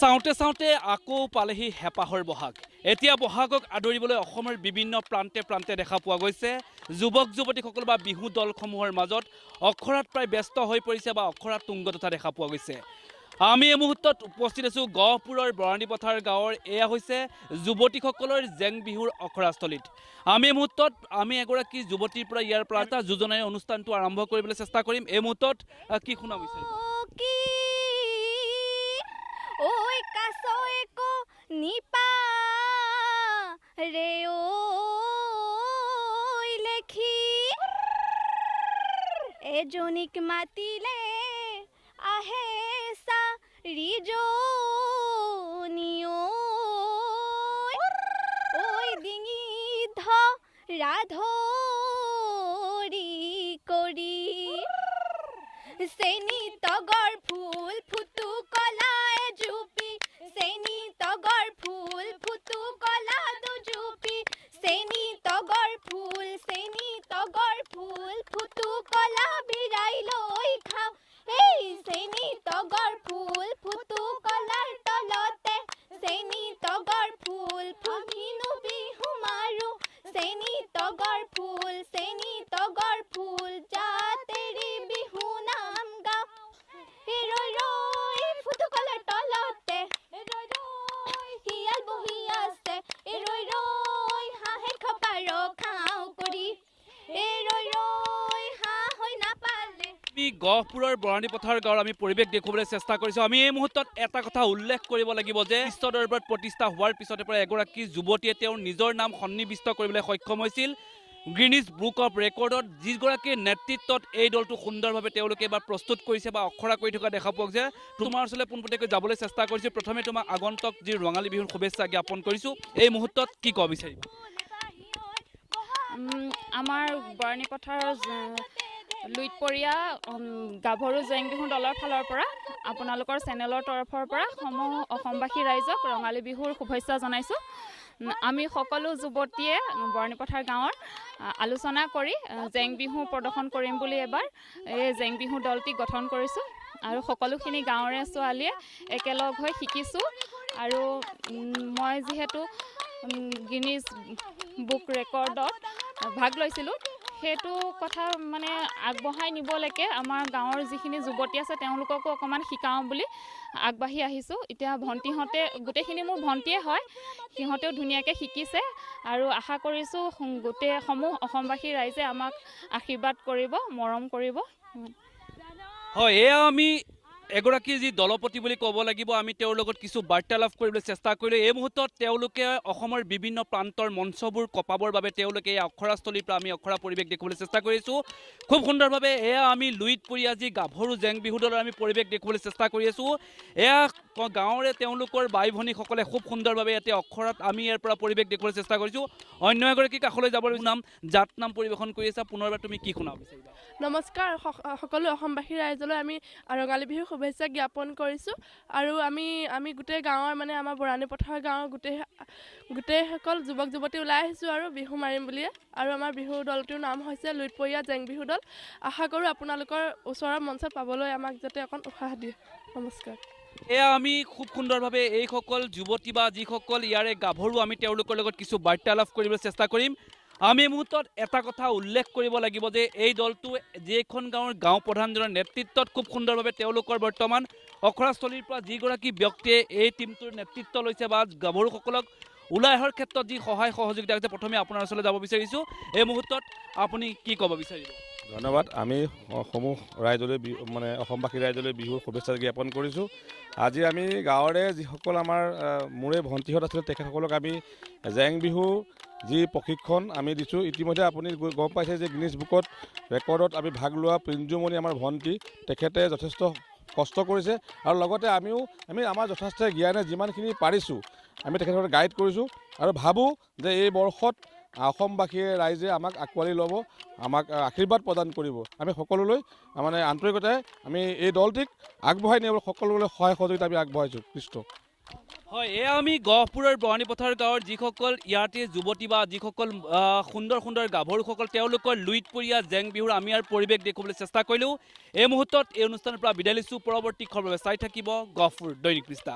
চাওঁতে চাওঁতে আকৌ পালেহি হেঁপাহৰ বহাগ। এতিয়া বহাগক আদৰিবলৈ অসমৰ বিভিন্ন প্ৰান্তে প্ৰান্তে দেখা পোৱা গৈছে যুৱক যুৱতীসকল বা বিহু দলসমূহৰ মাজত অখৰাত প্ৰায় ব্যস্ত হৈ পৰিছে বা অখৰাত তুংগত উঠা দেখা পোৱা গৈছে। আমি এই মুহূৰ্তত উপস্থিত আছোঁ গহপুৰৰ বৰাণীপথাৰ গাঁৱৰ এয়া হৈছে যুৱতীসকলৰ জেং বিহুৰ অখৰাস্থলীত। আমি এই মুহূৰ্তত এগৰাকী যুৱতীৰ পৰা ইয়াৰ পৰা এটা যোজনাৰে অনুষ্ঠানটো আৰম্ভ কৰিবলৈ চেষ্টা কৰিম। এই মুহূৰ্তত কি শুনা বিচাৰিম? ওই কাছয়ে কো নিপা রে ওই লেখি এজনিক মাতিলে আহে সা রিজনিও ওই ডিঙি রাধরি করি সেনি তগর ফুল ফুটু কলায় জুপি সেনি তগর ফুল ফুটু কলা দু জুপি সেনি তগর ফুল ফুটু কলা বিরাইলৈ খাও এই সেনি তগর ফুল ফুটু কলার তলতে সেনি তগর ফুল ফুমিনু বিহু মাৰো সেনি তগৰ ফুল যা তেৰি বিহু নাম গা ৰৈ ৰৈ ফুটু কলাৰ তলতে ৰৈ ৰৈ হিয়াল বহি আছে ৰৈ ৰৈ হাঁহে খপাৰ খাওঁ কৰি ৰৈ ৰৈ হাঁহ হৈ নাপালে। আমি গহপুৰৰ বৰাণীপথাৰ গাঁৱৰ আমি পৰিৱেশ দেখুৱাবলৈ চেষ্টা কৰিছোঁ। আমি এই মুহূৰ্তত এটা কথা উল্লেখ কৰিব লাগিব যে বিশ্ব দৰবাৰত প্ৰতিষ্ঠা হোৱাৰ পিছতে পৰা এগৰাকী যুৱতীয়ে তেওঁৰ নিজৰ নাম সন্নিৱিষ্ট কৰিবলৈ সক্ষম হৈছিল গ্ৰীনিছ বুক অফ ৰেকৰ্ডত, যিগৰাকীৰ নেতৃত্বত এই দলটো সুন্দৰভাৱে তেওঁলোকে এবাৰ প্ৰস্তুত কৰিছে বা অখৰা কৰি থকা দেখা পোৱা গৈছে। তোমাৰ ওচৰলৈ পোনপটীয়াকৈ যাবলৈ চেষ্টা কৰিছোঁ। প্ৰথমে তোমাক আগন্তুক যি ৰঙালী বিহুৰ শুভেচ্ছা জ্ঞাপন কৰিছোঁ। এই মুহূৰ্তত কি ক'ব বিচাৰিবা? আমাৰ বৰাণীপথাৰৰ লুইতপৰীয়া গাভৰু জেং বিহু দলৰ ফালৰ পৰা আপোনালোকৰ চেনেলৰ তৰফৰ পৰা সমূহ অসমবাসী ৰাইজক ৰঙালী বিহুৰ শুভেচ্ছা জনাইছোঁ। আমি সকলো যুৱতীয়ে বৰাণীপথাৰ গাঁৱৰ আলোচনা কৰি জেং বিহু প্ৰদৰ্শন কৰিম বুলি এবাৰ এই জেং বিহু দলটি গঠন কৰিছোঁ আৰু সকলোখিনি গাঁৱৰে ছোৱালীয়ে একেলগ হৈ শিকিছোঁ। আৰু মই যিহেতু গিনিজ বুক ৰেকৰ্ডত ভাগ লৈছিলোঁ, সেইটো কথা মানে আগবঢ়াই নিবলৈকে আমাৰ গাঁৱৰ যিখিনি যুৱতী আছে তেওঁলোককো অকণমান শিকাওঁ বুলি আগবাঢ়ি আহিছোঁ। এতিয়া ভণ্টিহঁতে গোটেইখিনি মোৰ ভণ্টিয়ে হয়, সিহঁতেও ধুনীয়াকৈ শিকিছে আৰু আশা কৰিছোঁ গোটেই সমূহ অসমবাসী ৰাইজে আমাক আশীৰ্বাদ কৰিব, মৰম কৰিব। হয়, এয়া আমি এগৰাকী যি দলপতি বুলি ক'ব লাগিব। আমি তেওঁৰ লগত কিছু বাৰ্তালাপ কৰিবলৈ চেষ্টা কৰিলোঁ। এই মুহূৰ্তত তেওঁলোকে অসমৰ বিভিন্ন প্ৰান্তৰ মঞ্চবোৰ কপাবৰ বাবে তেওঁলোকে এই অখৰাস্থলীৰ পৰা আমি অখৰা পৰিৱেশ দেখুৱাবলৈ চেষ্টা কৰিছোঁ খুব সুন্দৰভাৱে। এয়া আমি লুইতপৰীয়া যি গাভৰু জেং বিহু দলৰ আমি পৰিৱেশ দেখুৱাবলৈ চেষ্টা কৰি আছোঁ। এয়া গাঁৱৰে তেওঁলোকৰ বাই ভনীসকলে খুব সুন্দৰভাৱে ইয়াতে অখৰাত আমি ইয়াৰ পৰা পৰিৱেশ দেখুৱাবলৈ চেষ্টা কৰিছোঁ। অন্য এগৰাকী কাষলৈ যাবৰ নাম জাত নাম পৰিৱেশন কৰি আছা। পুনৰবাৰ তুমি কি শুনাব বিচাৰিবা? নমস্কাৰ, সকলো অসমবাসী ৰাইজলৈ আমি ৰঙালী বিহুৰ শুভেচ্ছা জ্ঞাপন কৰিছোঁ। আৰু আমি গোটেই গাঁৱৰ মানে আমাৰ বৰাণীপথাৰ গাঁৱৰ গোটেইসকল যুৱক যুৱতী ওলাই আহিছোঁ আৰু বিহু মাৰিম বুলিয়ে। আৰু আমাৰ বিহু দলটোৰ নাম হৈছে লুইতপৰীয়া জেং বিহু দল। আশা কৰোঁ আপোনালোকৰ ওচৰৰ মঞ্চত পাবলৈ আমাক যাতে অকণ উৎসাহ দিয়ে। নমস্কাৰ। এয়া আমি খুব সুন্দৰভাৱে এইসকল যুৱতী বা যিসকল ইয়াৰে গাভৰু আমি তেওঁলোকৰ লগত কিছু বাৰ্তালাপ কৰিবলৈ চেষ্টা কৰিম। আমি এই মুহূৰ্তত এটা কথা উল্লেখ কৰিব লাগিব যে এই দলটো যিখন গাঁৱৰ গাঁও প্ৰধানজনৰ নেতৃত্বত খুব সুন্দৰভাৱে তেওঁলোকৰ বৰ্তমান অখৰাস্থলীৰ পৰা যিগৰাকী ব্যক্তিয়ে এই টীমটোৰ নেতৃত্ব লৈছে বা গাভৰুসকলক ওলাই অহাৰ ক্ষেত্ৰত যি সহায় সহযোগিতা হৈছে, প্ৰথমে আপোনাৰ ওচৰলৈ যাব বিচাৰিছোঁ। এই মুহূৰ্তত আপুনি কি ক'ব বিচাৰিব? ধন্যবাদ। আমি সমূহ ৰাইজলৈ মানে অসমবাসী ৰাইজলৈ বিহুৰ শুভেচ্ছা জ্ঞাপন কৰিছোঁ। আজি আমি গাঁৱৰে যিসকল আমাৰ মোৰে ভণ্টিহঁত আছিলে তেখেতসকলক আমি জেং বিহু যি প্ৰশিক্ষণ আমি দিছোঁ। ইতিমধ্যে আপুনি গম পাইছে যে গিনিজ বুকত ৰেকৰ্ডত আমি ভাগ লোৱা পিঞ্জুমণি আমাৰ ভণ্টি, তেখেতে যথেষ্ট কষ্ট কৰিছে আৰু লগতে আমি আমাৰ যথেষ্ট জ্ঞানে যিমানখিনি পাৰিছোঁ আমি তেখেতসকলক গাইড কৰিছোঁ আৰু ভাবোঁ যে এই বৰ্ষত অসমবাসীয়ে ৰাইজে আমাক আঁকোৱালি ল'ব, আমাক আশীৰ্বাদ প্ৰদান কৰিব। আমি সকলোলৈ মানে আন্তৰিকতাৰে আমি এই দলটিক আগবঢ়াই নিবলৈ সকলোলৈ সহায় সহযোগিতা আমি আগবঢ়াইছোঁ। কৃষ্ণ। হয়, এয়া আমি গহপুৰৰ বৰাণীপথাৰ গাঁৱৰ যিসকল ইয়াতে যুৱতী বা যিসকল সুন্দৰ সুন্দৰ গাভৰুসকল তেওঁলোকৰ লুইতপৰীয়া জেং বিহুৰ আমি ইয়াৰ পৰিৱেশ দেখুৱাবলৈ চেষ্টা কৰিলোঁ। এই মুহূৰ্তত এই অনুষ্ঠানৰ পৰা বিদায় লৈছোঁ। পৰৱৰ্তী খবৰৰ বাবে চাই থাকিব গহপুৰ দৈনিক পৃষ্ঠা।